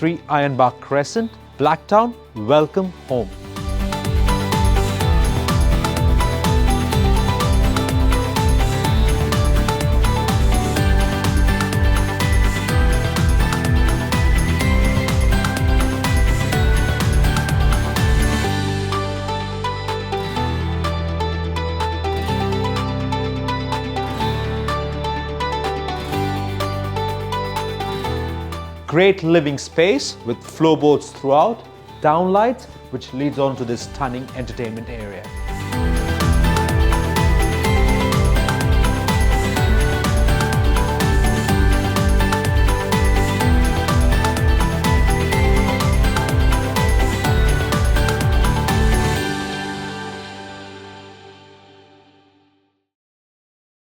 3 Ironbark Crescent, Blacktown. Welcome home. Great living space with floorboards throughout, downlights which leads on to this stunning entertainment area.